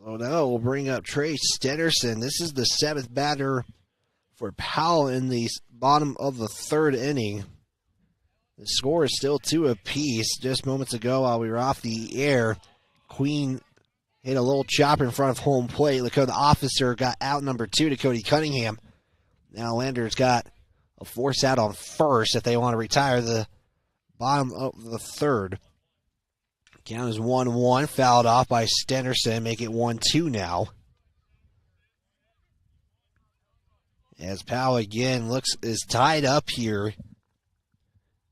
Oh no, we'll bring up Trey Stenderson. This is the seventh batter for Powell in the bottom of the third inning. The score is still 2 apiece. Just moments ago while we were off the air, Queen hit a little chopper in front of home plate. Lakota Officer got out number 2 to Cody Cunningham. Now Lander's got a force out on first if they want to retire the bottom of the third. Count is 1-1, fouled off by Stenderson, make it 1-2 now. As Powell again is tied up here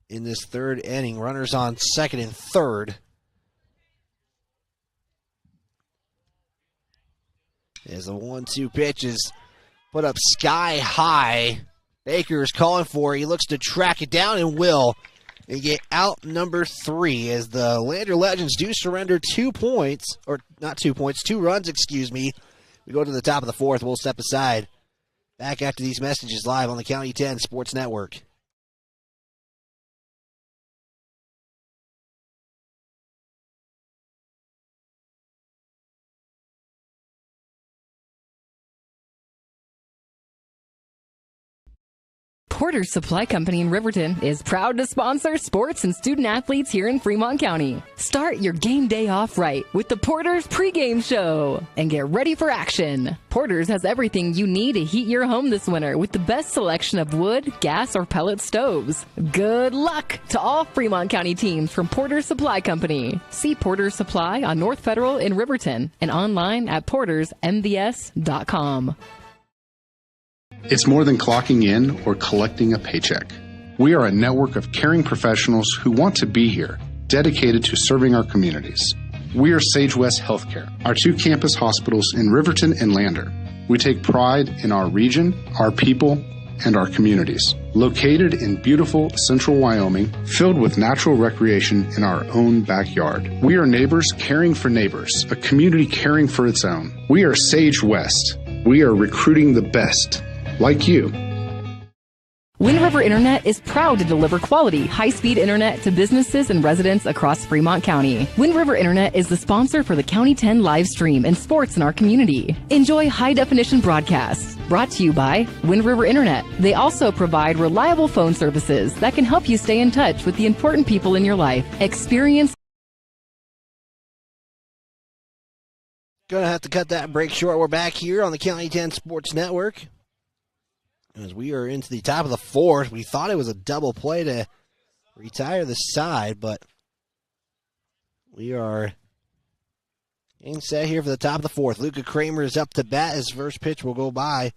in this third inning. Runners on second and third. As the 1-2 pitch is put up sky high. Baker is calling for it. He looks to track it down and will. And get out number 3 as the Lander Legends do surrender 2 points, or not 2 points, 2 runs, excuse me. We go to the top of the fourth. We'll step aside. Back after these messages live on the County 10 Sports Network. Porter's Supply Company in Riverton is proud to sponsor sports and student athletes here in Fremont County. Start your game day off right with the Porter's pregame show and get ready for action. Porter's has everything you need to heat your home this winter with the best selection of wood, gas, or pellet stoves. Good luck to all Fremont County teams from Porter's Supply Company. See Porter's Supply on North Federal in Riverton and online at portersmvs.com. It's more than clocking in or collecting a paycheck. We are a network of caring professionals who want to be here, dedicated to serving our communities. We are Sage West Healthcare, our 2 campus hospitals in Riverton and Lander. We take pride in our region, our people, and our communities. Located in beautiful central Wyoming, filled with natural recreation in our own backyard. We are neighbors caring for neighbors, a community caring for its own. We are Sage West. We are recruiting the best. Like you. Wind River Internet is proud to deliver quality, high-speed internet to businesses and residents across Fremont County. Wind River Internet is the sponsor for the County 10 live stream and sports in our community. Enjoy high-definition broadcasts. Brought to you by Wind River Internet. They also provide reliable phone services that can help you stay in touch with the important people in your life. Experience. Gonna have to cut that break short. We're back here on the County 10 Sports Network. As we are into the top of the fourth, we thought it was a double play to retire the side, but we are getting set here for the top of the fourth. Luca Kramer is up to bat. His first pitch will go by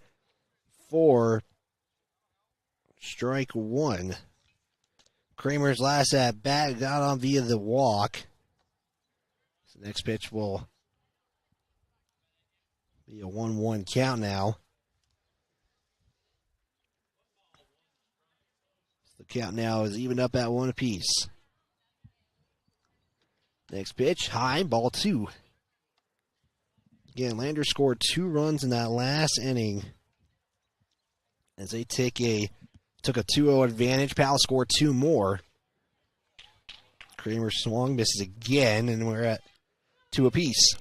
for strike 1. Kramer's last at bat got on via the walk. So the next pitch will be a 1-1 count now. The count now is even up at 1 apiece. Next pitch, high, ball 2. Again, Lander scored 2 runs in that last inning as they took a 2-0 advantage. Powell scored 2 more. Kramer swung, misses again, and we're at 2 apiece.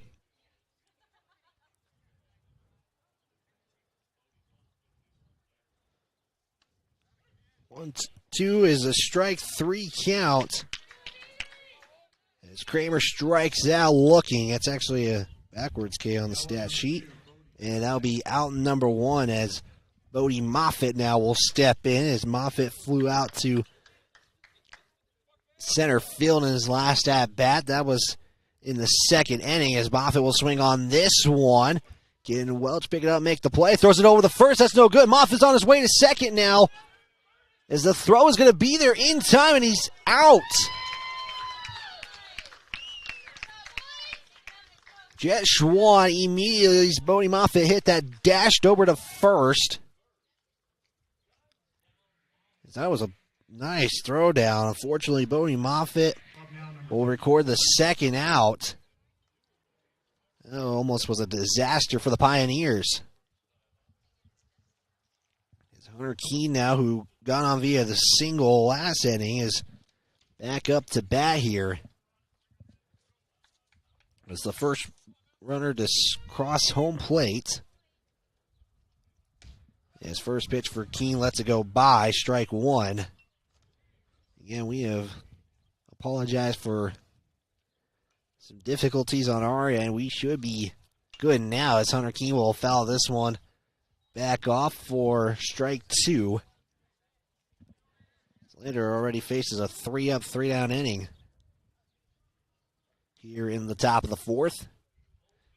1-2 is a strike 3 count. As Kramer strikes out looking. That's actually a backwards K on the stat sheet. And that'll be out number 1 as Bodie Moffitt now will step in as Moffitt flew out to center field in his last at bat. That was in the second inning as Moffitt will swing on this one. Getting Welch, pick it up, make the play. Throws it over the first. That's no good. Moffitt's on his way to second now. As the throw is going to be there in time, and he's out. Jet Schwan immediately, as Bodie Moffitt hit that, dashed over to first. That was a nice throw down. Unfortunately, Bodie Moffitt will record the second out. Oh, almost was a disaster for the Pioneers. It's Hunter Keene now, who got on via the single last inning, is back up to bat here. As the first runner to cross home plate. His first pitch for Keene lets it go by, strike one. Again, we have apologized for some difficulties on our end. We should be good now as Hunter Keene will foul this one back off for strike two. Slater already faces a 3-up, 3-down inning here in the top of the fourth.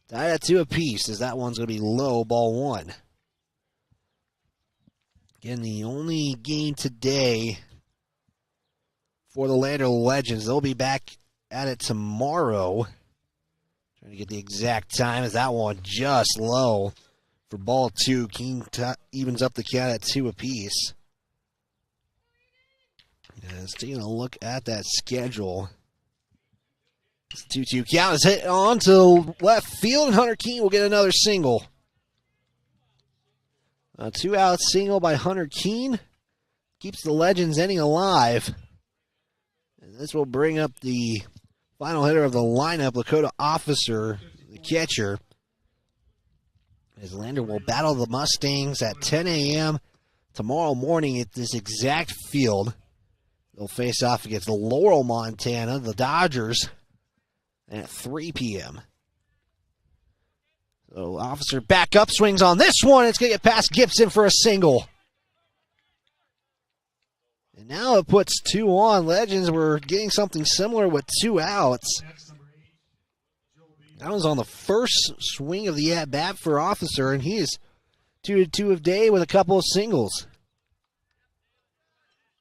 Tied at 2 apiece as that one's going to be low, ball one. Again, the only game today for the Lander Legends. They'll be back at it tomorrow. Trying to get the exact time as that one just low for ball two. Keene evens up the count at 2 apiece. Just taking a look at that schedule. This 2-2 count is hit on to left field, and Hunter Keene will get another single. A 2-out single by Hunter Keene keeps the Legends inning alive. And this will bring up the final hitter of the lineup, Lakota Officer, the catcher. As Lander will battle the Mustangs at 10 a.m. tomorrow morning at this exact field. They'll face off against Laurel, Montana, the Dodgers, at 3 p.m. So Officer back up, swings on this one. It's going to get past Gibson for a single. And now it puts 2 on. Legends were getting something similar with 2 outs. That was on the first swing of the at-bat for Officer, and he is 2-2 of day with a couple of singles.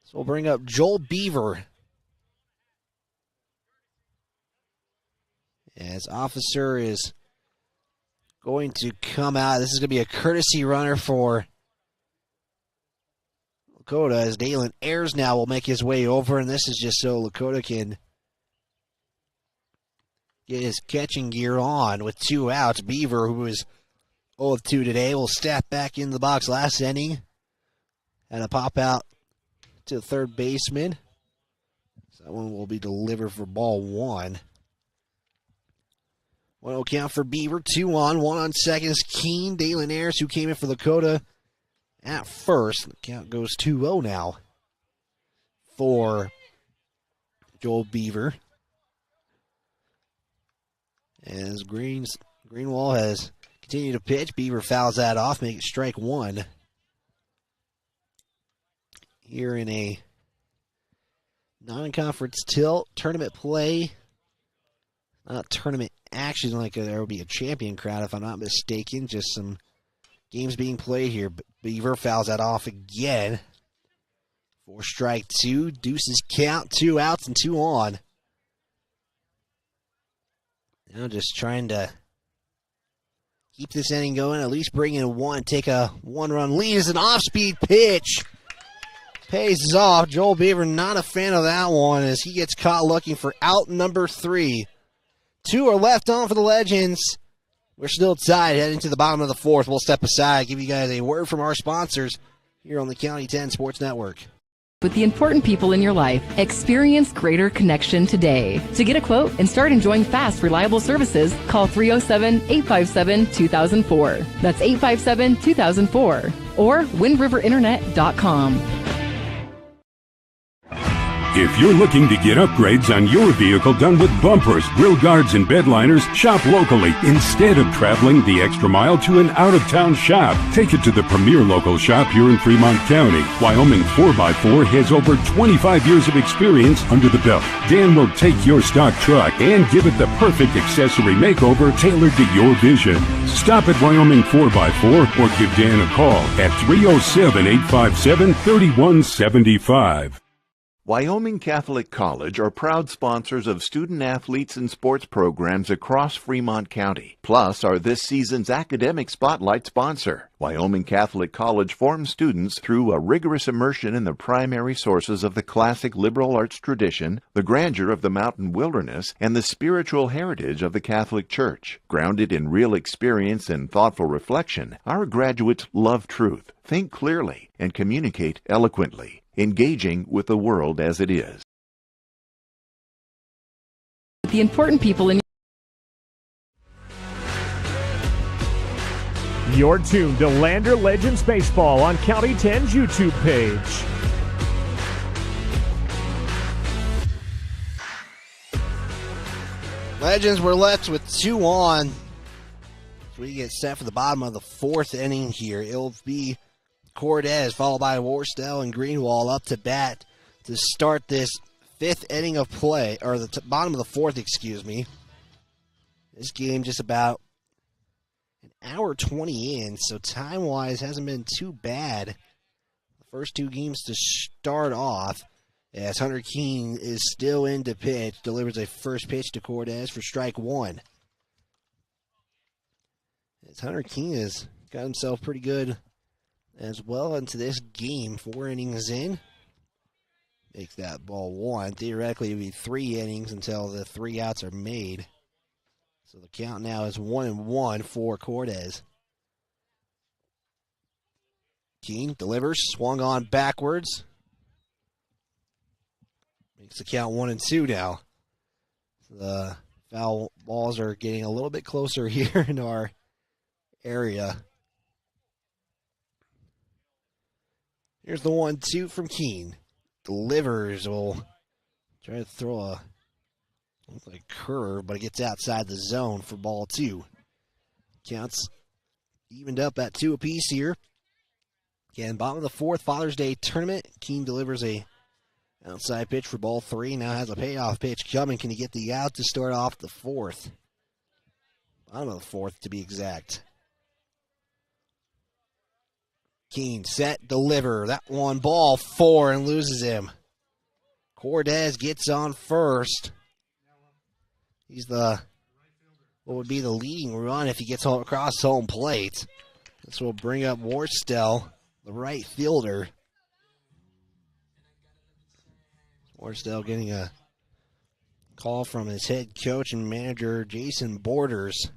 So we'll bring up Joel Beaver. As Officer is going to come out. This is going to be a courtesy runner for Lakota as Dalen Ayers now will make his way over, and this is just so Lakota can get his catching gear on with 2 outs. Beaver, who is 0-2 today, will step back in the box last inning. Had a pop out to the third baseman. So that one will be delivered for ball one. 1-0 count for Beaver, 2 on, 1 on second is Keene. Dalen Ayers, who came in for Lakota at first. The count goes 2-0 now for Joel Beaver. As Greenwald has continued to pitch, Beaver fouls that off, make it strike one. Here in a non-conference tournament play. Not tournament action like there will be a champion crowd if I'm not mistaken. Just some games being played here. Beaver fouls that off again for strike two. Deuces count, 2 outs and 2 on. Now just trying to keep this inning going, at least bring in 1, take a 1-run lead. It's an off-speed pitch. Pays off. Joel Beaver not a fan of that one as he gets caught looking for out number 3. 2 are left on for the Legends. We're still tied heading to the bottom of the fourth. We'll step aside, give you guys a word from our sponsors here on the County 10 Sports Network. With the important people in your life, experience greater connection today. To get a quote and start enjoying fast, reliable services, call 307-857-2004. That's 857-2004. Or windriverinternet.com. If you're looking to get upgrades on your vehicle done with bumpers, grill guards, and bed liners, shop locally instead of traveling the extra mile to an out-of-town shop. Take it to the premier local shop here in Fremont County. Wyoming 4x4 has over 25 years of experience under the belt. Dan will take your stock truck and give it the perfect accessory makeover tailored to your vision. Stop at Wyoming 4x4 or give Dan a call at 307-857-3175. Wyoming Catholic College are proud sponsors of student athletes and sports programs across Fremont County, plus are this season's academic spotlight sponsor. Wyoming Catholic College forms students through a rigorous immersion in the primary sources of the classic liberal arts tradition, the grandeur of the mountain wilderness, and the spiritual heritage of the Catholic Church. Grounded in real experience and thoughtful reflection, our graduates love truth, think clearly, and communicate eloquently, engaging with the world as it is. The important people in You're tuned to Lander Legends Baseball on County 10's YouTube page. Legends were left with 2 on. So we get set for the bottom of the 4th inning here. It'll be Cortez followed by Warstell and Greenwald up to bat to start this 5th inning of play, or the bottom of the 4th, excuse me. This game just about an hour 20 in, so time-wise hasn't been too bad. The first 2 games to start off, as Hunter Keene is still in to pitch, delivers a first pitch to Cortez for strike 1. As Hunter Keene has got himself pretty good as well into this game, 4 innings in. Makes that ball 1. Theoretically, it would be 3 innings until the 3 outs are made. So the count now is 1-1 for Cortez. Keene delivers, swung on backwards. Makes the count 1-2 now. The foul balls are getting a little bit closer here in our area. Here's the 1-2 from Keene. Delivers, will try to throw a looks like curve, but it gets outside the zone for ball 2. Counts evened up at 2 apiece here. Again, bottom of the 4th Father's Day tournament. Keene delivers a outside pitch for ball 3. Now has a payoff pitch coming. Can he get the out to start off the 4th? Bottom of the 4th to be exact. Keene set, deliver. That one, ball 4, and loses him. Cortez gets on first. He's what would be the leading run if he gets across home plate. This will bring up Warstell, the right fielder. Warstell getting a call from his head coach and manager, Jason Borders.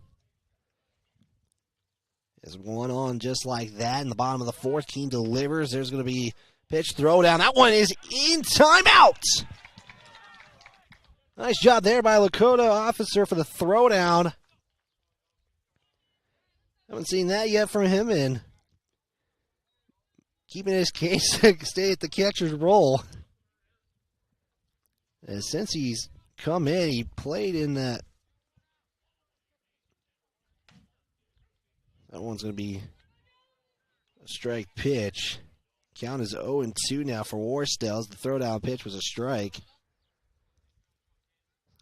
Is 1 on just like that in the bottom of the 4th. Keene delivers. There's going to be pitch throwdown. That one is in timeout. Nice job there by Lakota Officer for the throwdown. Haven't seen that yet from him, and keeping his case to stay at the catcher's role. And since he's come in, he played in that. That one's going to be a strike pitch. Count is 0-2 now for Warstell. The throwdown pitch was a strike.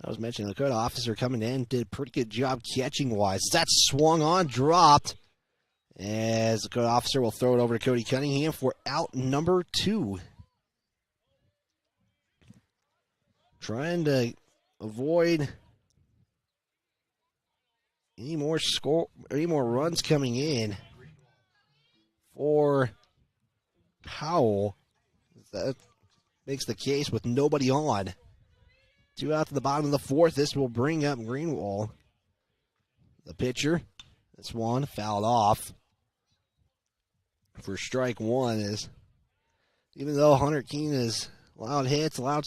I was mentioning the Lakota Officer coming in, did a pretty good job catching-wise. That swung on, dropped. As the Lakota Officer will throw it over to Cody Cunningham for out number 2. Trying to avoid any more runs coming in for Powell. That makes the case with nobody on. 2 out to the bottom of the 4th. This will bring up Greenwald. The pitcher. This one fouled off for strike 1. Is even though Hunter Keene has allowed hits, allowed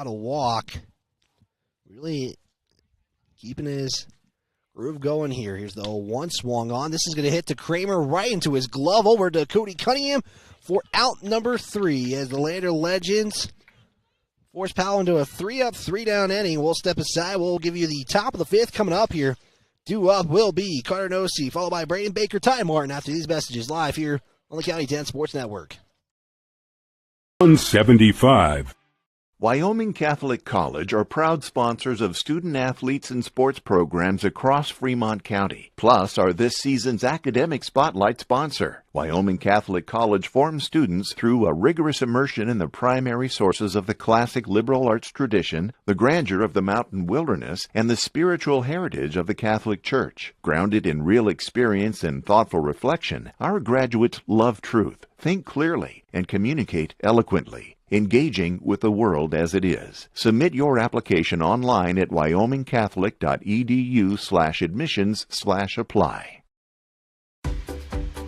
a walk, really keeping his groove going here. Here's the 0-1 swung on. This is going to hit to Kramer right into his glove, over to Cody Cunningham for out number 3 as the Lander Legends force Powell into a 3-up, 3-down inning. We'll step aside. We'll give you the top of the 5th coming up here. Due up will be Carter Nosey, followed by Brayden Baker, Ty Martin after these messages live here on the County 10 Sports Network. 175. Wyoming Catholic College are proud sponsors of student athletes and sports programs across Fremont County, plus are this season's academic spotlight sponsor. Wyoming Catholic College forms students through a rigorous immersion in the primary sources of the classic liberal arts tradition, the grandeur of the mountain wilderness, and the spiritual heritage of the Catholic Church. Grounded in real experience and thoughtful reflection, our graduates love truth, think clearly, and communicate eloquently, engaging with the world as it is. Submit your application online at wyomingcatholic.edu/admissions/apply.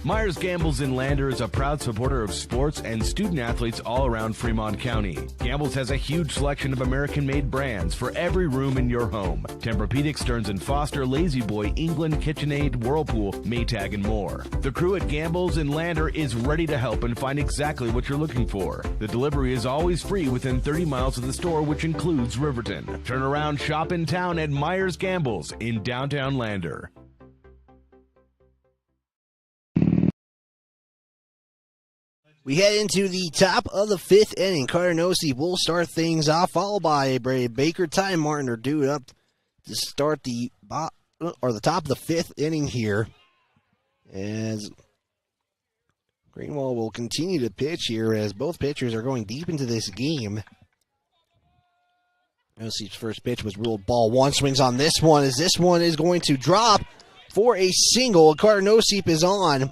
Myers Gambles in Lander is a proud supporter of sports and student athletes all around Fremont County. Gambles has a huge selection of American-made brands for every room in your home. Tempur-Pedic, Stearns & Foster, Lazy Boy, England, KitchenAid, Whirlpool, Maytag, and more. The crew at Gambles in Lander is ready to help and find exactly what you're looking for. The delivery is always free within 30 miles of the store, which includes Riverton. Turn around shop in town at Myers Gambles in downtown Lander. We head into the top of the fifth inning. Carter Nosey will start things off, followed by Brady Baker. Ty Martin are due up to start the top of the fifth inning here. As Greenwald will continue to pitch here as both pitchers are going deep into this game. Nosey's first pitch was ruled ball one. Swings on this one as this one is going to drop for a single. Carter Nosey is on.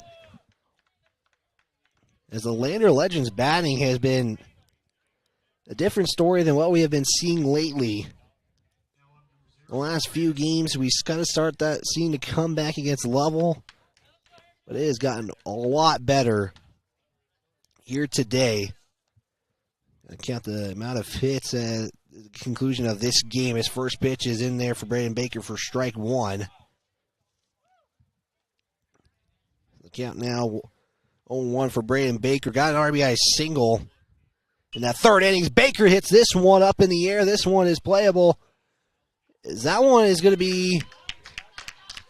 As the Lander Legends batting has been a different story than what we have been seeing lately. The last few games, we kind of start that seem to come back against Lovell, but it has gotten a lot better here today. I count the amount of hits at the conclusion of this game. His first pitch is in there for Braden Baker for strike one. The count now 0-1 for Braden Baker. Got an RBI single in that third innings. Baker hits this one up in the air. This one is playable. That one is going to be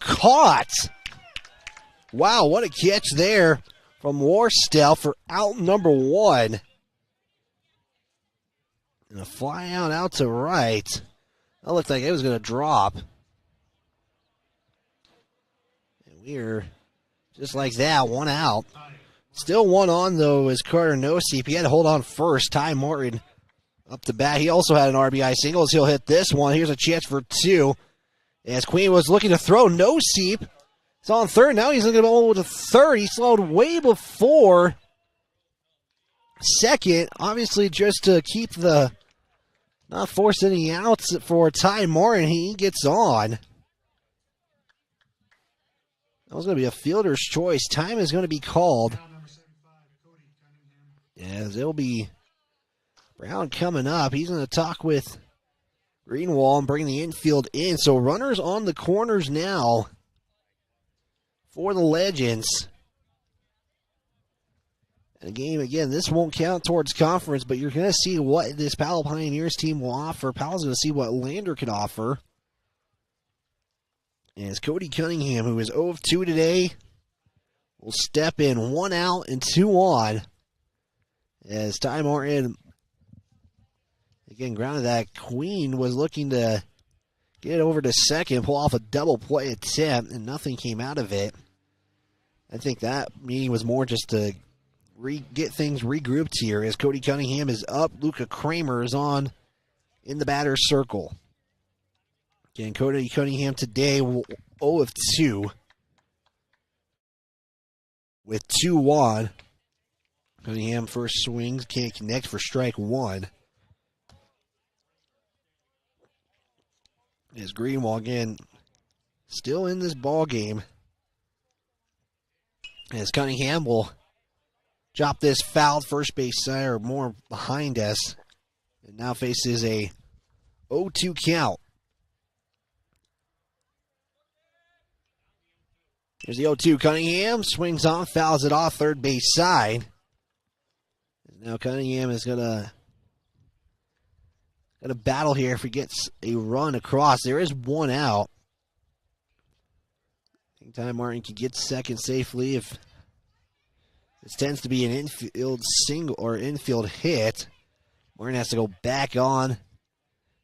caught. Wow, what a catch there from Warstel for out number one. And a fly out to right. That looked like it was going to drop. And we're just like that, one out. Still one on, though, is Carter Nosey. He had to hold on first. Ty Martin up to bat. He also had an RBI single as he'll hit this one. Here's a chance for two. As Queen was looking to throw, Nosey. It's on third. Now he's looking to go to third. He slowed way before second. Obviously, just to keep the not force any outs for Ty Martin. He gets on. That was going to be a fielder's choice. Time is going to be called. As it'll be Brown coming up. He's going to talk with Greenwald and bring the infield in. So runners on the corners now for the Legends. And a game, again, this won't count towards conference, but you're going to see what this Powell Pioneers team will offer. Powell's going to see what Lander can offer. As Cody Cunningham, who is 0-2 today, will step in 1 out and 2 on. As Ty Martin, again, grounded that. Queen was looking to get over to second, pull off a double play attempt, and nothing came out of it. I think that meeting was more just to get things regrouped here. As Cody Cunningham is up, Luca Kramer is on in the batter's circle. Again, Cody Cunningham today 0-2 with 2 on. Cunningham first swings, can't connect for strike one. As Greenwald again still in this ball game. As Cunningham will drop this foul first base side or more behind us. And now faces a 0-2 count. Here's the 0-2. Cunningham swings on, fouls it off third base side. Now Cunningham is gonna battle here if he gets a run across. There is 1 out. I think Ty Martin can get second safely if this tends to be an infield single or infield hit. Martin has to go back on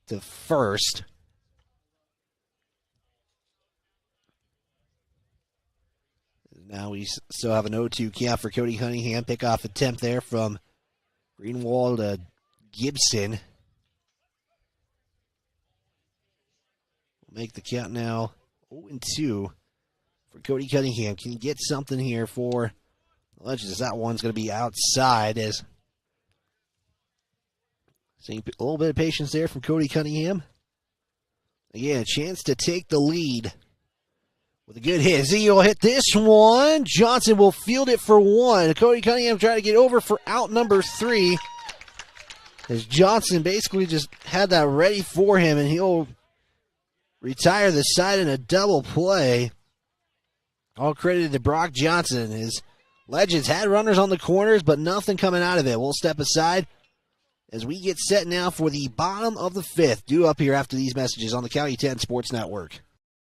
to first. Now we still have an 0-2 count for Cody Cunningham. Pickoff attempt there from Greenwald to Gibson. We'll make the count now 0-2 for Cody Cunningham. Can you get something here for the Legends? That one's going to be outside. As seeing a little bit of patience there from Cody Cunningham. Again, a chance to take the lead with a good hit. Z will hit this one. Johnson will field it for one. Cody Cunningham trying to get over for out number 3. As Johnson basically just had that ready for him, and he'll retire the side in a double play. All credited to Brock Johnson. His Legends had runners on the corners, but nothing coming out of it. We'll step aside as we get set now for the bottom of the 5th. Due up here after these messages on the County 10 Sports Network.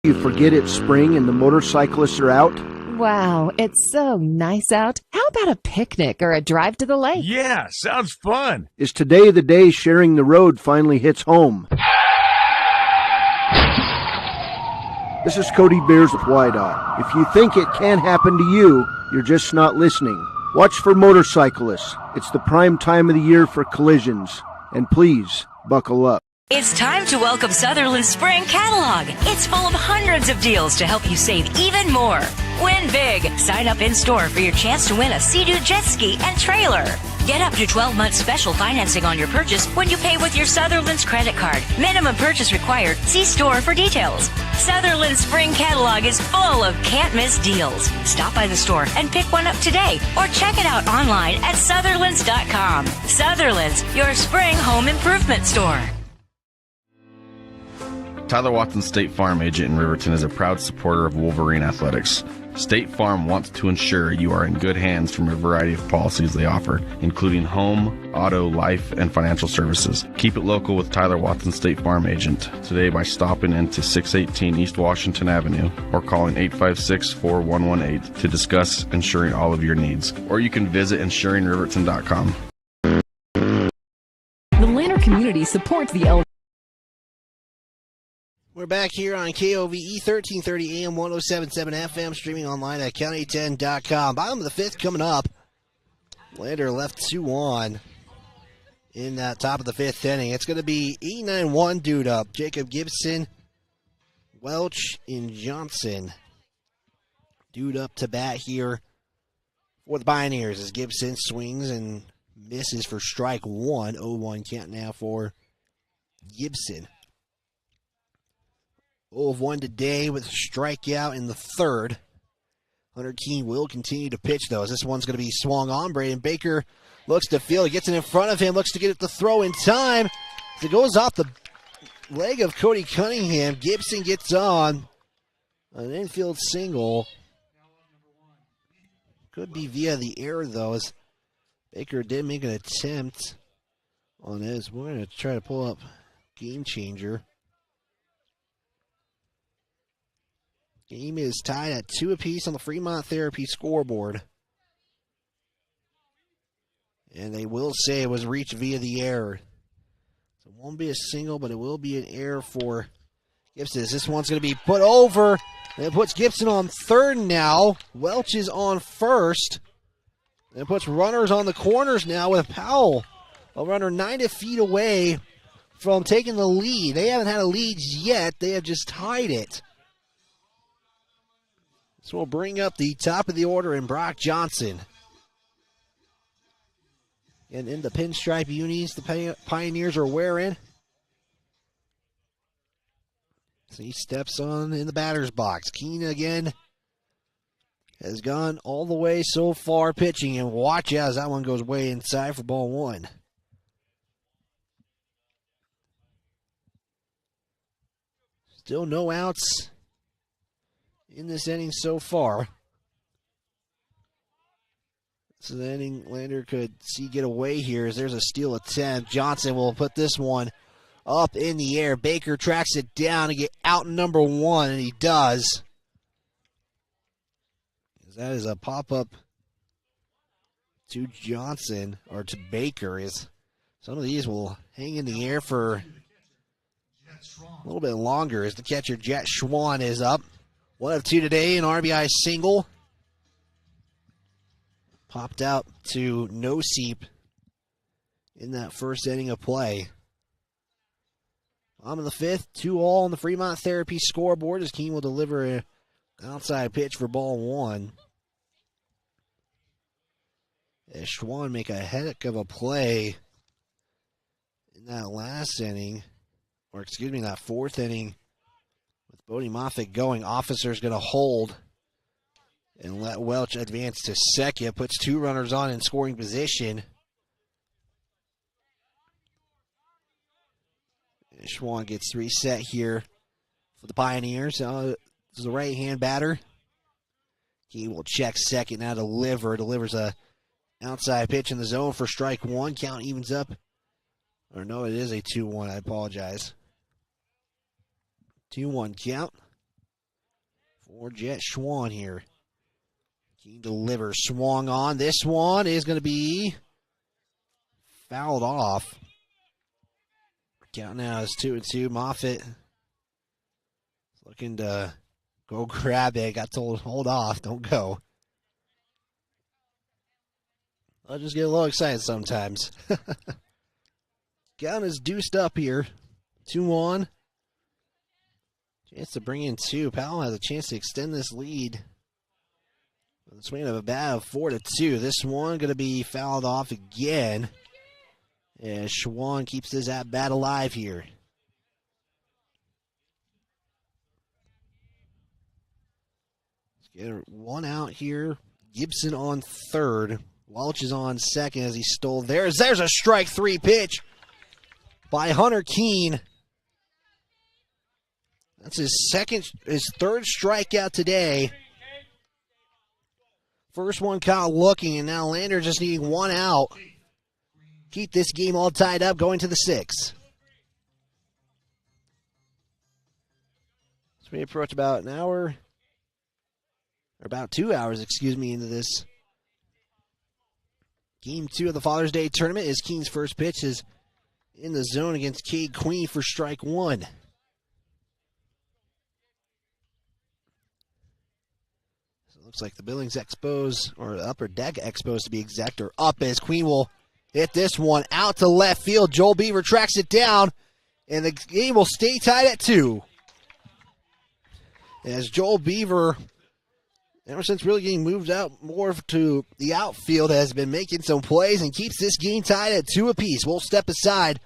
You forget it's spring and the motorcyclists are out? Wow, it's so nice out. How about a picnic or a drive to the lake? Yeah, sounds fun. Is today the day sharing the road finally hits home? This is Cody Beers with YDOT. If you think it can happen to you, you're just not listening. Watch for motorcyclists. It's the prime time of the year for collisions. And please, buckle up. It's time to welcome Sutherland's Spring Catalog. It's full of hundreds of deals to help you save even more. Win big. Sign up in-store for your chance to win a Sea-Doo jet ski and trailer. Get up to 12 months special financing on your purchase when you pay with your Sutherland's credit card. Minimum purchase required. See store for details. Sutherland's Spring Catalog is full of can't-miss deals. Stop by the store and pick one up today or check it out online at Sutherlands.com. Sutherland's, your spring home improvement store. Tyler Watson, State Farm agent in Riverton, is a proud supporter of Wolverine Athletics. State Farm wants to ensure you are in good hands from a variety of policies they offer, including home, auto, life, and financial services. Keep it local with Tyler Watson, State Farm agent, today by stopping into 618 East Washington Avenue or calling 856-4118 to discuss insuring all of your needs. Or you can visit insuringriverton.com. The Lander community supports the elderly. We're back here on KOVE 1330 AM 1077 FM, streaming online at county10.com. Bottom of the 5th coming up. Lander left 2 on in that top of the 5th inning. It's going to be 89-1 dude up. Jacob Gibson, Welch, and Johnson dude up to bat here for the Pioneers as Gibson swings and misses for strike 1. 0-1 count now for Gibson. 0-1 today with a strikeout in the 3rd. Hunter Keene will continue to pitch, though, as this one's going to be swung on. Braden Baker looks to field. He gets it in front of him, looks to get it to throw in time. As it goes off the leg of Cody Cunningham, Gibson gets on an infield single. Could be via the air, though, as Baker did make an attempt on this. We're going to try to pull up Game Changer. Game is tied at 2 apiece on the Fremont Therapy scoreboard. And they will say it was reached via the air. So it won't be a single, but it will be an error for Gibson. This one's going to be put over. And it puts Gibson on 3rd now. Welch is on 1st. And it puts runners on the corners now with Powell, a runner 90 feet away from taking the lead. They haven't had a lead yet. They have just tied it. So we'll bring up the top of the order in Brock Johnson. And in the pinstripe unis the Pioneers are wearing. So he steps on in the batter's box. Keene again has gone all the way so far pitching. And watch out as that one goes way inside for ball 1. Still no outs in this inning so far. So the inning Lander could see get away here as there's a steal attempt. Johnson will put this one up in the air. Baker tracks it down to get out number 1, and he does. That is a pop-up to Johnson, or to Baker. Is some of these will hang in the air for a little bit longer as the catcher Jet Schwann is up. 1 of 2 today, an RBI single. Popped out to no seep in that first inning of play. Bottom of the 5th, 2-all on the Fremont Therapy scoreboard as Keene will deliver an outside pitch for ball 1. As Schwann make a heck of a play in that last inning, or excuse me, that 4th inning, with Bodie Moffitt going. Officer's going to hold and let Welch advance to second. Puts 2 runners on in scoring position. And Schwann gets reset here for the Pioneers. This is the right-hand batter. He will check second, now delivers a outside pitch in the zone for strike 1. Count evens up. Or no, it is a 2-1. I apologize. 2-1 count for Jet Schwann here. He delivers, swung on. This one is going to be fouled off. Count now is 2-2. Moffitt looking to go grab it. Got told, hold off, don't go. I'll just get a little excited sometimes. Count is deuced up here. 2-1. Chance to bring in 2. Powell has a chance to extend this lead. With a swing of a bat of 4-2. This one going to be fouled off again. As Schwann keeps his at-bat alive here. Let's get 1 out here. Gibson on third. Welch is on second as he stole. There's a strike 3 pitch by Hunter Keene. That's his third strikeout today. First one caught looking, and now Lander just needing 1 out. Keep this game all tied up going to the 6th. So we approach about an hour, or about 2 hours, into this. Game 2 of the Father's Day tournament is Keene's first pitch is in the zone against Cade Queen for strike 1. So it looks like the Billings Expos, or the Upper Deck Expos to be exact, are up as Queen will hit this one out to left field. Joel Beaver tracks it down, and the game will stay tied at 2. As Joel Beaver, ever since really getting moved out more to the outfield, has been making some plays and keeps this game tied at 2 apiece. We'll step aside.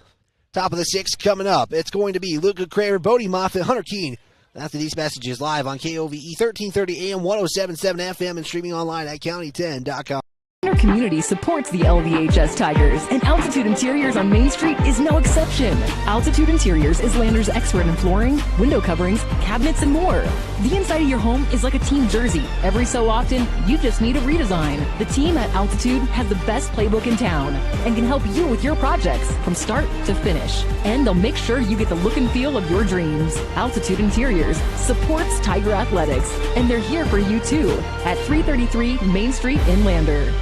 Top of the 6th coming up. It's going to be Luca Kramer, Bodie Moffitt, Hunter Keene. After these messages, live on KOVE 1330 AM, 107.7 FM, and streaming online at county10.com. Our community supports the LVHS Tigers, and Altitude Interiors on Main Street is no exception. Altitude Interiors is Lander's expert in flooring, window coverings, cabinets, and more. The inside of your home is like a team jersey. Every so often, you just need a redesign. The team at Altitude has the best playbook in town and can help you with your projects from start to finish. And they'll make sure you get the look and feel of your dreams. Altitude Interiors supports Tiger Athletics, and they're here for you too at 333 Main Street in Lander.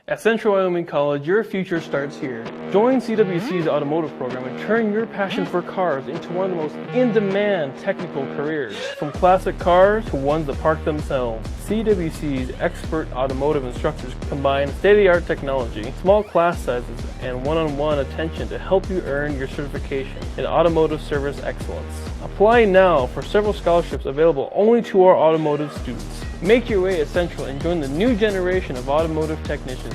At Central Wyoming College, your future starts here. Join CWC's automotive program and turn your passion for cars into one of the most in-demand technical careers. From classic cars to ones that park themselves, CWC's expert automotive instructors combine state-of-the-art technology, small class sizes, and one-on-one attention to help you earn your certification in automotive service excellence. Apply now for several scholarships available only to our automotive students. Make your way at Central and join the new generation of automotive technicians.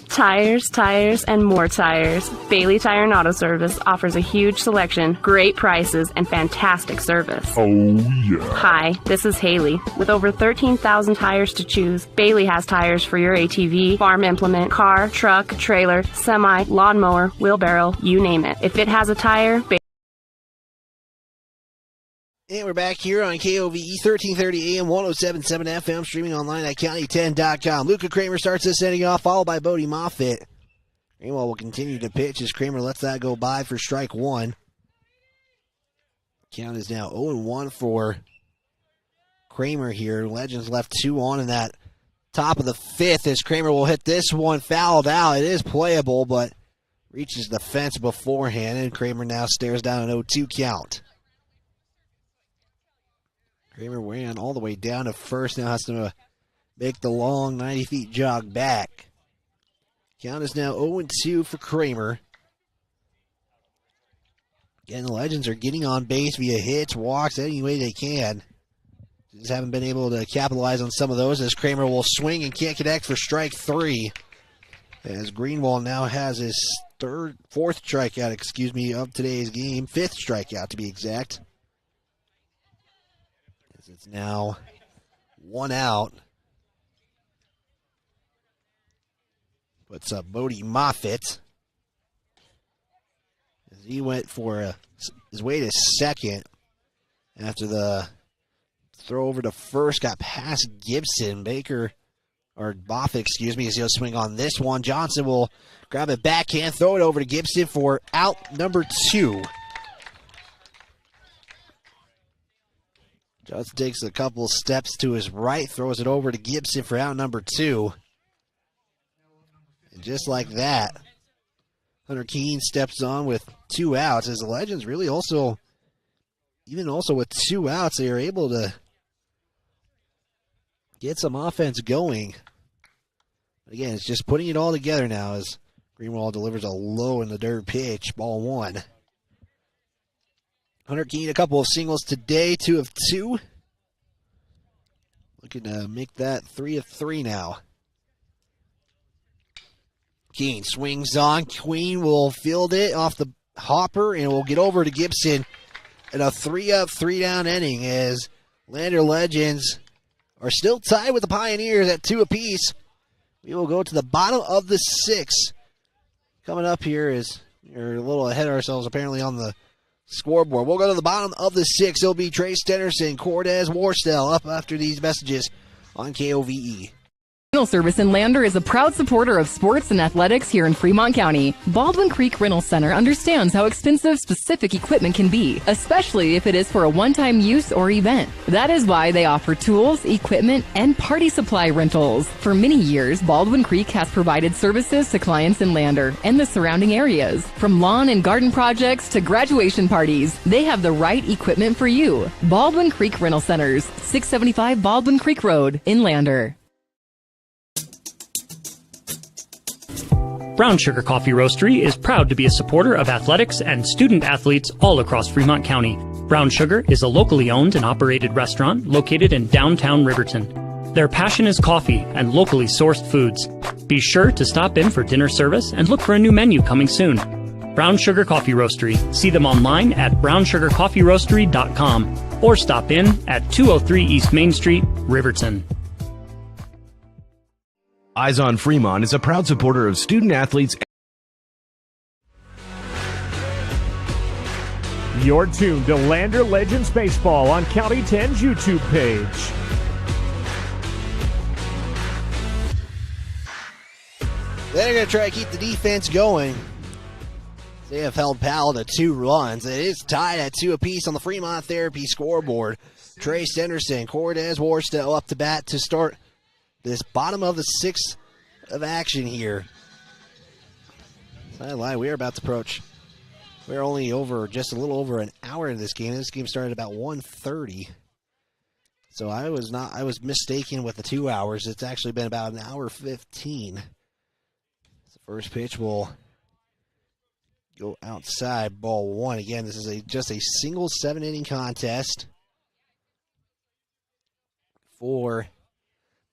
Tires, and more tires. Bailey Tire and Auto Service offers a huge selection, great prices, and fantastic service. Oh, yeah. Hi, this is Haley. With over 13,000 tires to choose, Bailey has tires for your ATV, farm implement, car, truck, trailer, semi, lawnmower, wheelbarrow, you name it. If it has a tire, And we're back here on KOVE 1330 AM, 107.7 FM, streaming online at county10.com. Luca Kramer starts this inning off, followed by Bodie Moffitt. Greenwald will continue to pitch as Kramer lets that go by for strike 1. Count is now 0-1 for Kramer here. Legends left 2 on in that top of the 5th as Kramer will hit this one fouled out. It is playable, but reaches the fence beforehand, and Kramer now stares down an 0-2 count. Kramer ran all the way down to first, now has to make the long 90 feet jog back. Count is now 0-2 for Kramer. Again, the Legends are getting on base via hits, walks, any way they can. Just haven't been able to capitalize on some of those as Kramer will swing and can't connect for strike 3. As Greenwald now has his fourth strikeout, of today's game. Fifth strikeout, to be exact. As it's now 1 out. Puts up Bodie Moffitt. As he went for his way to second after the throw over to first, got past Gibson. Moffitt, as he'll swing on this one. Johnson will grab it backhand, throw it over to Gibson for out number 2. Johnson takes a couple steps to his right, throws it over to Gibson for out number 2. And just like that, Hunter Keene steps on with 2 outs. As the Legends really also with 2 outs, they are able to get some offense going. Again, it's just putting it all together now as Greenwald delivers a low in the dirt pitch, ball 1. Hunter Keene, a couple of singles today, 2 of 2. Looking to make that 3 of 3 now. Keene swings on. Queen will field it off the hopper and will get over to Gibson in a 3-up, 3-down inning as Lander Legends are still tied with the Pioneers at 2 apiece. We will go to the bottom of the 6th. Coming up here is we're a little ahead of ourselves apparently on the scoreboard. We'll go to the bottom of the 6th. It'll be Trey Stennerson, Cortez Warstell up after these messages on KOVE. Rental Service in Lander is a proud supporter of sports and athletics here in Fremont County. Baldwin Creek Rental Center understands how expensive specific equipment can be, especially if it is for a one-time use or event. That is why they offer tools, equipment, and party supply rentals. For many years, Baldwin Creek has provided services to clients in Lander and the surrounding areas. From lawn and garden projects to graduation parties, they have the right equipment for you. Baldwin Creek Rental Centers, 675 Baldwin Creek Road in Lander. Brown Sugar Coffee Roastery is proud to be a supporter of athletics and student athletes all across Fremont County. Brown Sugar is a locally owned and operated restaurant located in downtown Riverton. Their passion is coffee and locally sourced foods. Be sure to stop in for dinner service and look for a new menu coming soon. Brown Sugar Coffee Roastery. See them online at brownsugarcoffeeroastery.com or stop in at 203 East Main Street, Riverton. Eyes on Fremont is a proud supporter of student athletes. You're tuned to Lander Legends Baseball on County 10's YouTube page. They're going to try to keep the defense going. They have held Powell to 2 runs. It is tied at 2 apiece on the Fremont Therapy scoreboard. Trey Stenderson, Cortez Warstell up to bat to start this bottom of the 6th of action here. I lie, we are about to approach. We're only just a little over an hour in this game. This game started about 1:30. So I was mistaken with the 2 hours. It's actually been about an hour 15. The first pitch will go outside, ball 1. Again, this is just a single 7-inning contest for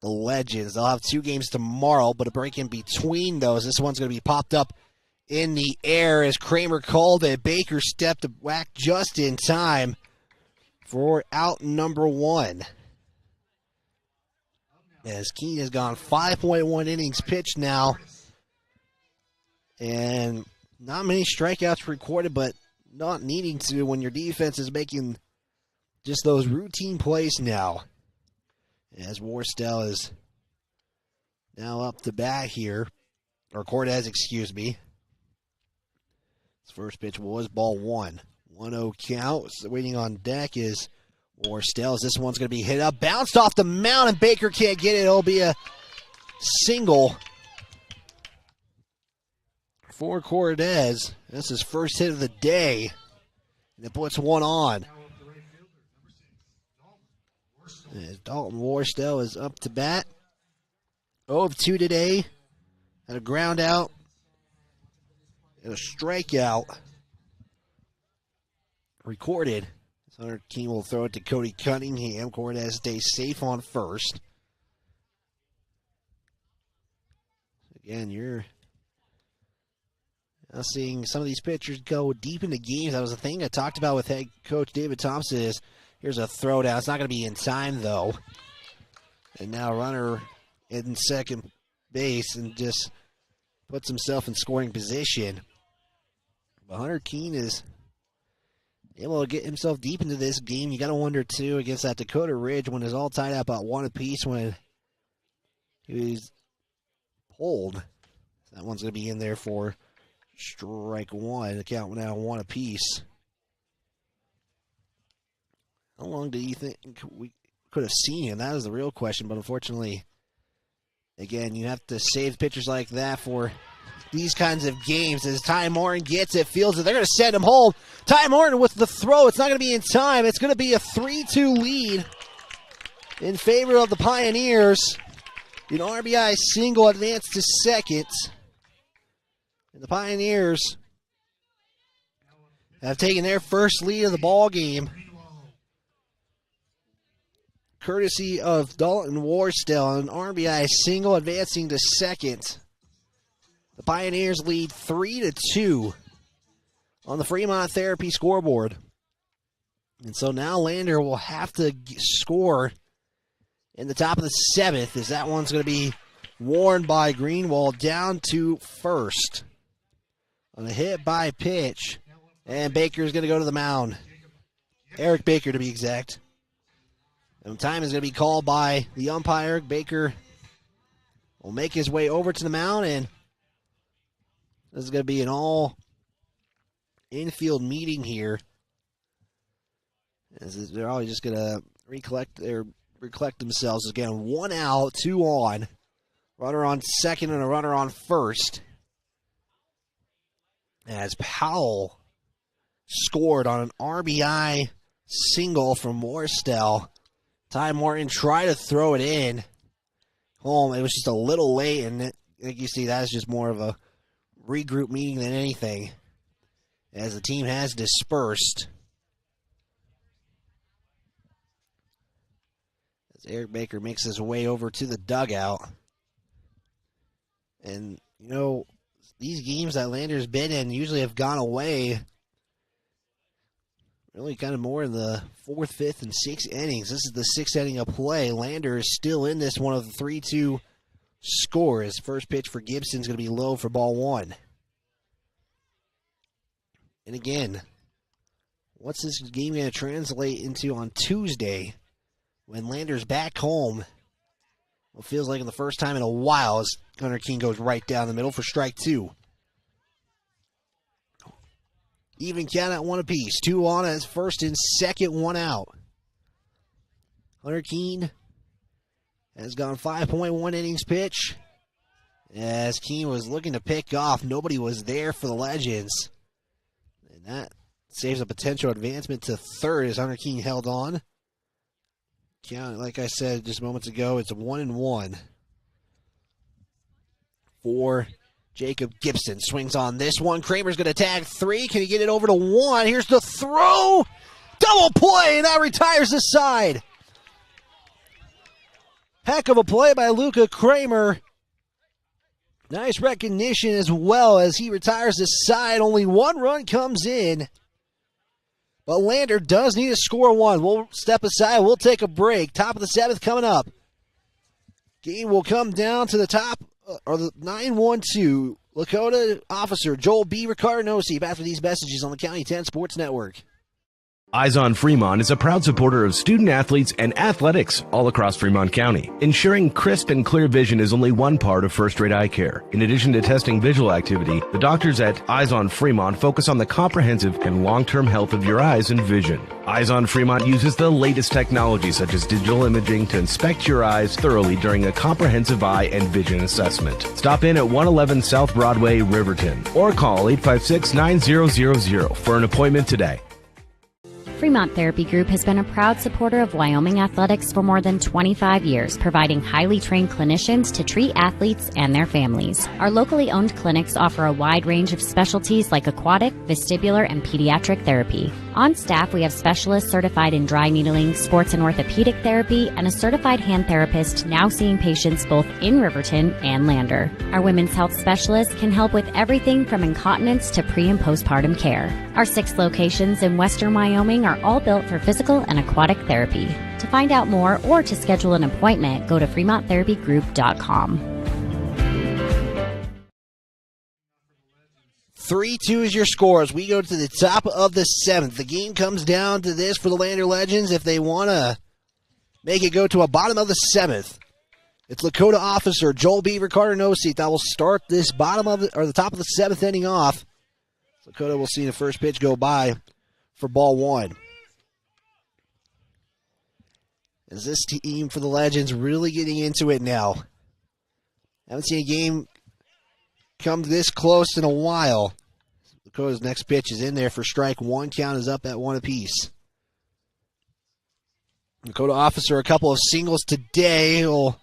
the Legends. They'll have 2 games tomorrow, but a break in between those. This one's going to be popped up in the air as Kramer called it. Baker stepped to whack just in time for out number 1. As Keene has gone 5.1 innings pitched now. And not many strikeouts recorded, but not needing to when your defense is making just those routine plays now. As Warstell is now up to bat here. Or Cortez, excuse me. His first pitch was ball 1. 1-0 count. So waiting on deck is Warstell. This one's going to be hit up. Bounced off the mound, and Baker can't get it. It'll be a single for Cortez. That's his first hit of the day. And it puts 1 on. As Dalton Warstell is up to bat. 0 of 2 today. Had a ground out. And a strikeout recorded. Hunter Keene will throw it to Cody Cunningham. Cortez stays safe on first. Again, Now seeing some of these pitchers go deep into games. That was a thing I talked about with head coach David Thompson is here's a throwdown. It's not going to be in time, though. And now runner in second base and just puts himself in scoring position. But Hunter Keene is able to get himself deep into this game. You got to wonder, too, against that Dakota Ridge when it's all tied up about one apiece when he was pulled. That one's going to be in there for strike one. The count now one apiece. How long do you think we could have seen him? That is the real question, but unfortunately, again, you have to save pitchers like that for these kinds of games. As Ty Morton gets it, feels it, they're going to send him home. Ty Morton with the throw. It's not going to be in time. It's going to be a 3-2 lead in favor of the Pioneers. An RBI single advance to second. And the Pioneers have taken their first lead of the ball game, courtesy of Dalton Warstell. An RBI single advancing to second. The Pioneers lead 3-2 on the Fremont Therapy scoreboard. And so now Lander will have to score in the top of the seventh, as that one's going to be worn by Greenwald down to first. On a hit by pitch, and Baker's going to go to the mound. Eric Baker, to be exact. And time is going to be called by the umpire. Baker will make his way over to the mound, and this is going to be an all infield meeting here. As they're all just going to recollect themselves. Again, 1 out, 2 on. Runner on second and a runner on first. As Powell scored on an RBI single from Morstell. Ty Morton tried to throw it in. Home, it was just a little late, and I think you see that's just more of a regroup meeting than anything, as the team has dispersed. As Eric Baker makes his way over to the dugout. And, you know, these games that Lander's been in usually have gone away really kind of more in the 4th, 5th, and 6th innings. This is the 6th inning of play. Lander is still in this one of the 3-2 score. His first pitch for Gibson is going to be low for ball one. And again, what's this game going to translate into on Tuesday when Lander's back home? What feels like in the first time in a while as Hunter Keene goes right down the middle for strike two. Even count at one apiece. 2 on as first and second, 1 out. Hunter Keene has gone 5.1 innings pitch. As Keene was looking to pick off, nobody was there for the Legends. And that saves a potential advancement to third as Hunter Keene held on. Count, like I said just moments ago, it's a 1-1 for Jacob Gibson. Swings on this one. Kramer's going to tag 3. Can he get it over to 1? Here's the throw. Double play, and that retires the side. Heck of a play by Luca Kramer. Nice recognition as well as he retires the side. Only 1 run comes in. But Lander does need to score 1. We'll step aside. We'll take a break. Top of the 7th coming up. Game will come down to the top, or the 9-1-2. Lakota officer Joel B. Ricardinosi back for these messages on the County 10 Sports Network. Eyes on Fremont is a proud supporter of student athletes and athletics all across Fremont County. Ensuring crisp and clear vision is only one part of first-rate eye care. In addition to testing visual activity, the doctors at Eyes on Fremont focus on the comprehensive and long-term health of your eyes and vision. Eyes on Fremont uses the latest technology such as digital imaging to inspect your eyes thoroughly during a comprehensive eye and vision assessment. Stop in at 111 South Broadway, Riverton, or call 856-9000 for an appointment today. Fremont Therapy Group has been a proud supporter of Wyoming athletics for more than 25 years, providing highly trained clinicians to treat athletes and their families. Our locally owned clinics offer a wide range of specialties like aquatic, vestibular, and pediatric therapy. On staff, we have specialists certified in dry needling, sports and orthopedic therapy, and a certified hand therapist now seeing patients both in Riverton and Lander. Our women's health specialists can help with everything from incontinence to pre- and postpartum care. Our 6 locations in western Wyoming are all built for physical and aquatic therapy. To find out more or to schedule an appointment, go to FremontTherapyGroup.com. 3-2 is your score as we go to the top of the 7th. The game comes down to this for the Lander Legends if they want to make it go to a bottom of the 7th. It's Lakota officer Joel Beaver, Carter No-Seat that will start this the top of the 7th inning off. Lakota will see the first pitch go by for ball 1. Is this team for the Legends really getting into it now? Haven't seen a game come this close in a while. Dakota's next pitch is in there for strike 1. Count is up at 1 apiece. Dakota officer a couple of singles today. He'll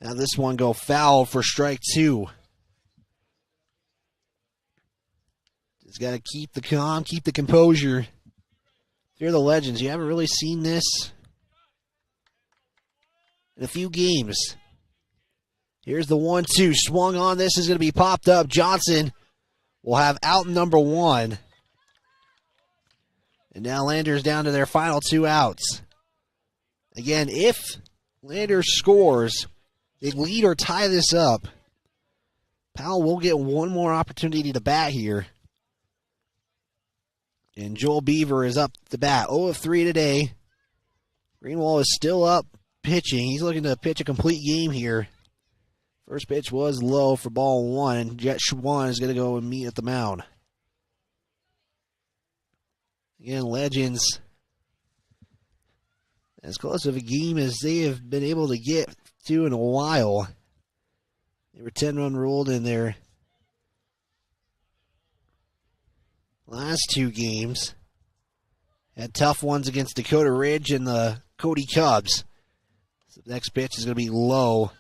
have this one go foul for strike 2. Just got to keep the calm, keep the composure. If you're the Legends, you haven't really seen this in a few games. Here's the 1-2. Swung on. This is going to be popped up. Johnson will have out number 1. And now Lander's down to their final 2 outs. Again, if Lander scores, they lead or tie this up, Powell will get one more opportunity to bat here. And Joel Beaver is up to bat. 0 of 3 today. Greenwald is still up pitching. He's looking to pitch a complete game here. First pitch was low for ball 1, and Jet Schwan is going to go and meet at the mound. Again, Legends, as close of a game as they have been able to get to in a while. They were 10-run ruled in their last 2 games. Had tough ones against Dakota Ridge and the Cody Cubs. So the next pitch is going to be low.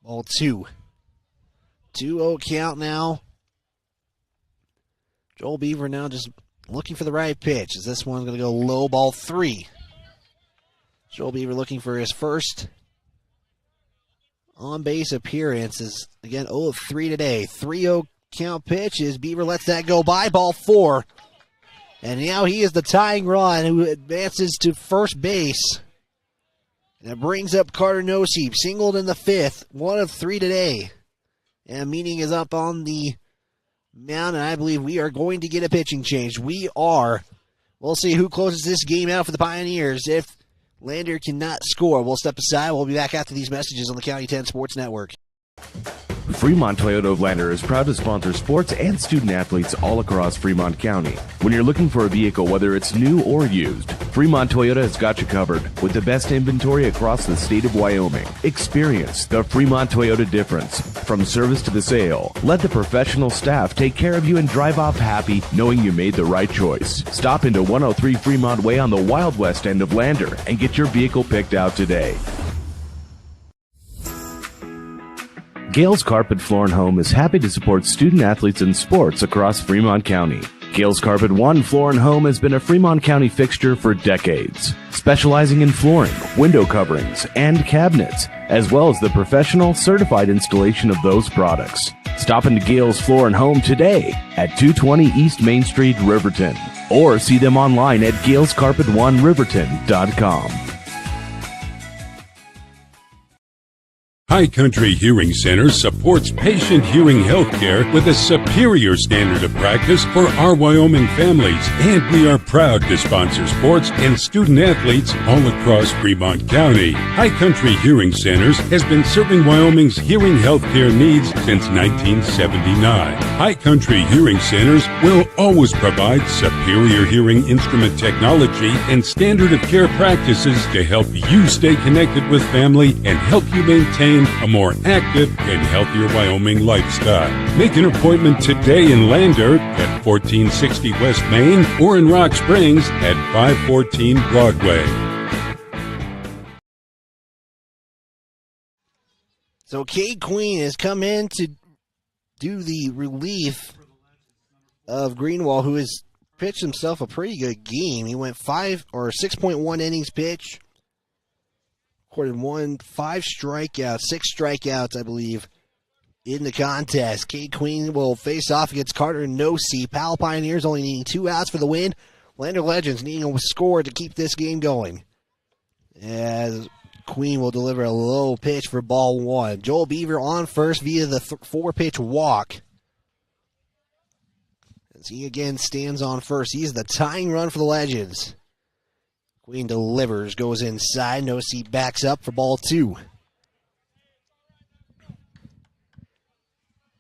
Ball 2. 2-0 count now. Joel Beaver now just looking for the right pitch. As this one's going to go low, ball 3. Joel Beaver looking for his first on-base appearance. Is again 0 of 3 today. 3-0 count pitch as Beaver lets that go by. Ball 4. And now he is the tying run who advances to first base. And it brings up Carter No-Seat, singled in the 5th, 1 of 3 today. And Meaning is up on the mound, and I believe we are going to get a pitching change. We are. We'll see who closes this game out for the Pioneers. If Lander cannot score, we'll step aside. We'll be back after these messages on the County 10 Sports Network. Fremont Toyota of Lander is proud to sponsor sports and student athletes all across Fremont County. When you're looking for a vehicle, whether it's new or used, Fremont Toyota has got you covered with the best inventory across the state of Wyoming. Experience the Fremont Toyota difference. From service to the sale, let the professional staff take care of you and drive off happy knowing you made the right choice. Stop into 103 Fremont Way on the Wild West end of Lander and get your vehicle picked out today. Gales Carpet Floor and Home is happy to support student athletes in sports across Fremont County. Gales Carpet One Floor and Home has been a Fremont County fixture for decades, specializing in flooring, window coverings, and cabinets, as well as the professional certified installation of those products. Stop into Gales Floor and Home today at 220 East Main Street, Riverton, or see them online at galescarpet1riverton.com. High Country Hearing Center supports patient hearing health care with a superior standard of practice for our Wyoming families, and we are proud to sponsor sports and student athletes all across Fremont County. High Country Hearing Centers has been serving Wyoming's hearing health care needs since 1979. High Country Hearing Centers will always provide superior hearing instrument technology and standard of care practices to help you stay connected with family and help you maintain maintain a more active and healthier Wyoming lifestyle. Make an appointment today in Lander at 1460 West Main or in Rock Springs at 514 Broadway. So Cade Queen has come in to do the relief of Greenwald, who has pitched himself a pretty good game. He went 6.1 innings pitch, recorded 5 strikeouts, 6 strikeouts, I believe, in the contest. Cade Queen will face off against Carter Nosey. Powell Pioneers only needing 2 outs for the win. Lander Legends needing a score to keep this game going. As Queen will deliver a low pitch for ball 1. Joel Beaver on first via the 4-pitch walk. As he again stands on first. He's the tying run for the Legends. Queen delivers, goes inside. Nosey backs up for ball 2.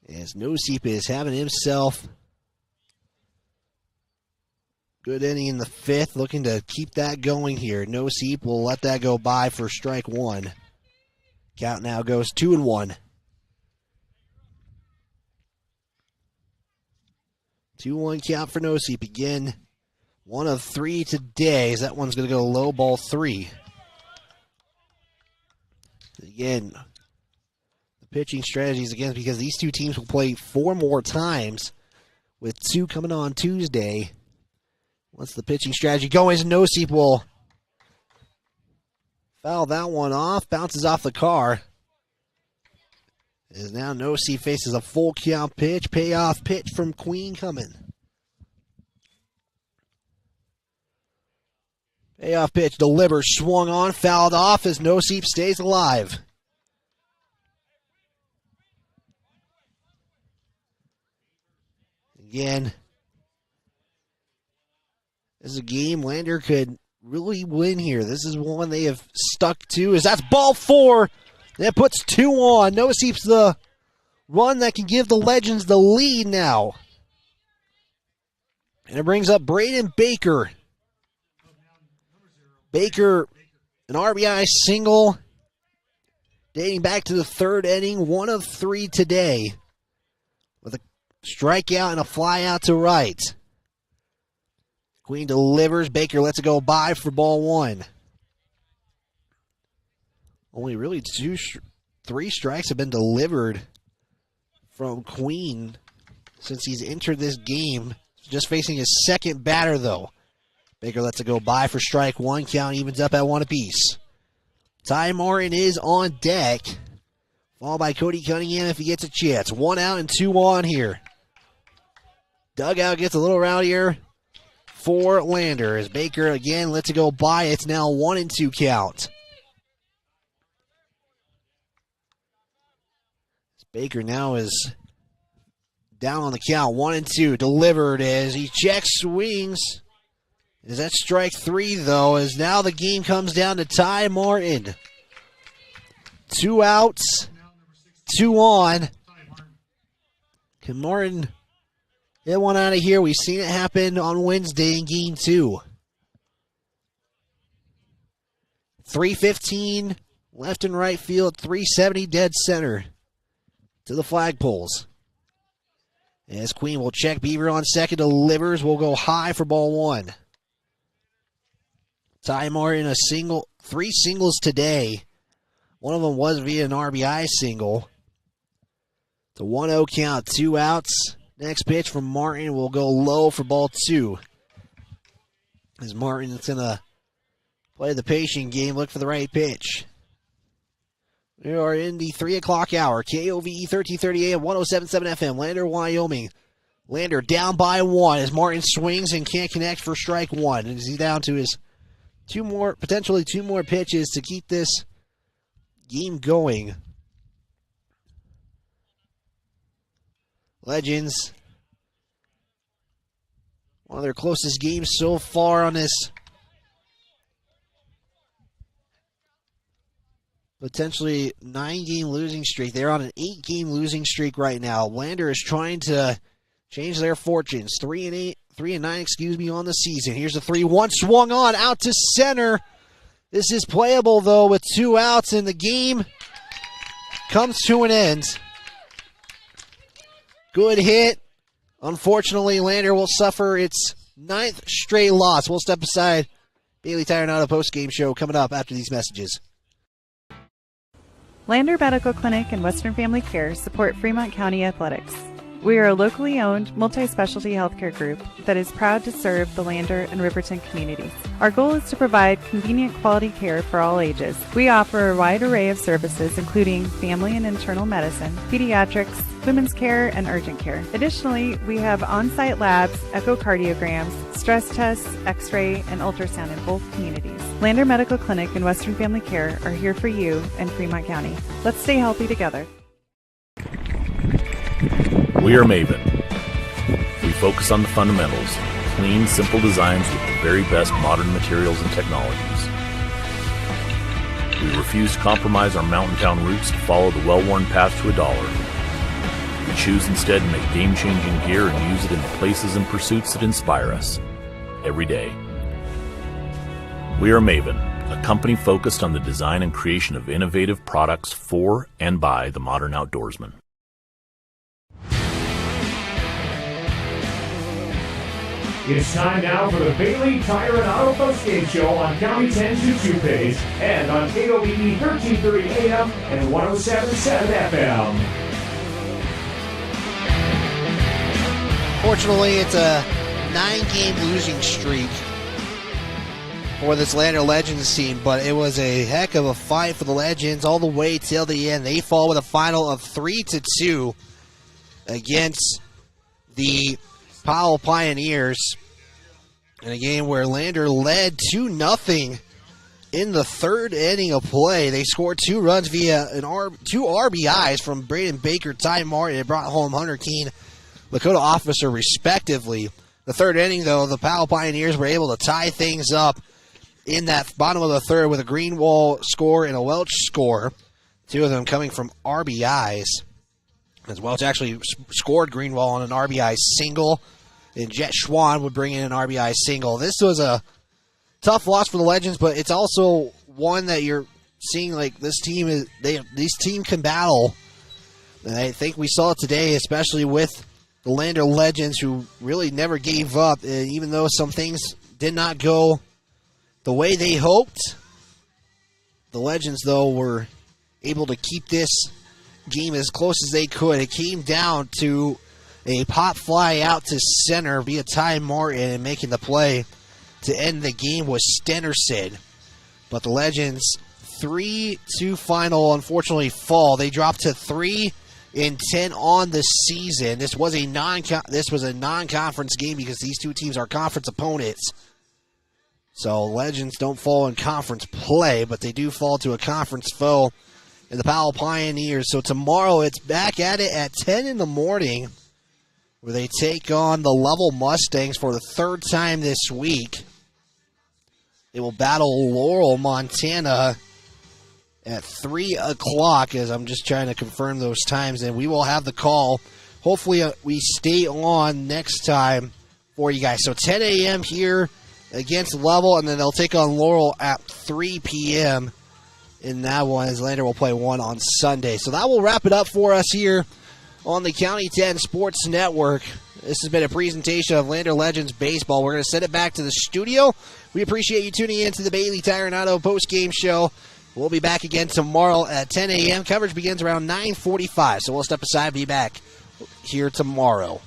As Nosey is having himself good inning in the 5th, looking to keep that going here. Nosey will let that go by for strike 1. Count now goes 2-1. 2-1 count for Nosey. Again, 1 of 3 today, as that one's going to go low, ball 3. Again, the pitching strategies again, because these two teams will play 4 more times, with 2 coming on Tuesday. Once the pitching strategy goes, Nosey will foul that one off, bounces off the car. As now Nosey faces a full count pitch, payoff pitch from Queen coming. Payoff pitch, delivers, swung on, fouled off as Nosey stays alive. Again, this is a game Lander could really win here. This is one they have stuck to, as that's ball 4. That puts 2 on. Nosey's the run that can give the Legends the lead now. And it brings up Braden Baker. Baker, an RBI single, dating back to the 3rd inning, 1 of 3 today, with a strikeout and a fly out to right. Queen delivers. Baker lets it go by for ball 1. Only really 3 strikes have been delivered from Queen since he's entered this game. Just facing his 2nd batter, though. Baker lets it go by for strike 1. Count evens up at 1 apiece. Ty Martin is on deck. Followed by Cody Cunningham if he gets a chance. 1 out and 2 on here. Dugout gets a little rowdier for Lander as Baker again lets it go by. It's now 1 and 2 count. Baker now is down on the count. 1 and 2 delivered as he checks, swings. Is that strike 3 though? As now the game comes down to Ty Martin. 2 outs, 2 on. Can Martin get one out of here? We've seen it happen on Wednesday in game 2. 315 left and right field, 370 dead center to the flagpoles. As Queen will check, Beaver on second, delivers, will go high for ball 1. Ty Martin, 3 singles today. One of them was via an RBI single. The 1-0 count, 2 outs. Next pitch from Martin will go low for ball 2. As Martin's going to play the patient game, look for the right pitch. We are in the 3 o'clock hour. KOVE 1330 AM, 107.7 FM, Lander, Wyoming. Lander down by 1 as Martin swings and can't connect for strike 1. And he's down to his potentially two more pitches to keep this game going. Legends, one of their closest games so far on this potentially 9-game losing streak. They're on an 8-game losing streak right now. Lander is trying to change their fortunes. 3-9, on the season. Here's the 3-1 swung on out to center. This is playable though with 2 outs in the game. comes to an end. Good hit. Unfortunately, Lander will suffer its 9th straight loss. We'll step aside. Bailey Tire and Auto post-game show coming up after these messages. Lander Medical Clinic and Western Family Care support Fremont County Athletics. We are a locally owned, multi-specialty healthcare group that is proud to serve the Lander and Riverton communities. Our goal is to provide convenient quality care for all ages. We offer a wide array of services including family and internal medicine, pediatrics, women's care, and urgent care. Additionally, we have on-site labs, echocardiograms, stress tests, x-ray, and ultrasound in both communities. Lander Medical Clinic and Western Family Care are here for you in Fremont County. Let's stay healthy together. We are Maven. We focus on the fundamentals, clean, simple designs with the very best modern materials and technologies. We refuse to compromise our mountain town roots to follow the well-worn path to $1. We choose instead to make game-changing gear and use it in the places and pursuits that inspire us every day. We are Maven, a company focused on the design and creation of innovative products for and by the modern outdoorsman. It's time now for the Bailey Tire and Auto Postgame Show on County 10's YouTube page and on KOBE 1330 AM and 107.7 FM. Fortunately, it's a 9-game losing streak for this Lander Legends team, but it was a heck of a fight for the Legends all the way till the end. They fall with a final of 3-2 against the Powell Pioneers in a game where Lander led 2-0 in the 3rd inning of play. They scored 2 runs via 2 RBIs from Braden Baker, Ty Martin, and brought home Hunter Keene, Lakota Officer, respectively. The 3rd inning, though, the Powell Pioneers were able to tie things up in that bottom of the 3rd with a Greenwall score and a Welch score, 2 of them coming from RBIs. As Welch actually scored Greenwall on an RBI single, and Jet Schwan would bring in an RBI single. This was a tough loss for the Legends, but it's also one that you're seeing like this team this team can battle. And I think we saw it today, especially with the Lander Legends, who really never gave up. And even though some things did not go the way they hoped, the Legends, though, were able to keep this game as close as they could. It came down to a pop fly out to center via Ty Martin, and making the play to end the game was Stenderson. But the Legends 3-2 final, unfortunately, fall. They dropped to 3-10 on the season. This was a non-conference game because these two teams are conference opponents. So Legends don't fall in conference play, but they do fall to a conference foe in the Powell Pioneers. So tomorrow it's back at it at 10 in the morning, where they take on the Level Mustangs for the 3rd time this week. They will battle Laurel, Montana at 3 o'clock, as I'm just trying to confirm those times, and we will have the call. Hopefully we stay on next time for you guys. So 10 a.m. here against Level, and then they'll take on Laurel at 3 p.m. in that one, as Lander will play one on Sunday. So that will wrap it up for us here on the County 10 Sports Network. This has been a presentation of Lander Legends Baseball. We're going to send it back to the studio. We appreciate you tuning in to the Bailey Tire and Auto post-game show. We'll be back again tomorrow at 10 a.m. Coverage begins around 9:45, so we'll step aside and be back here tomorrow.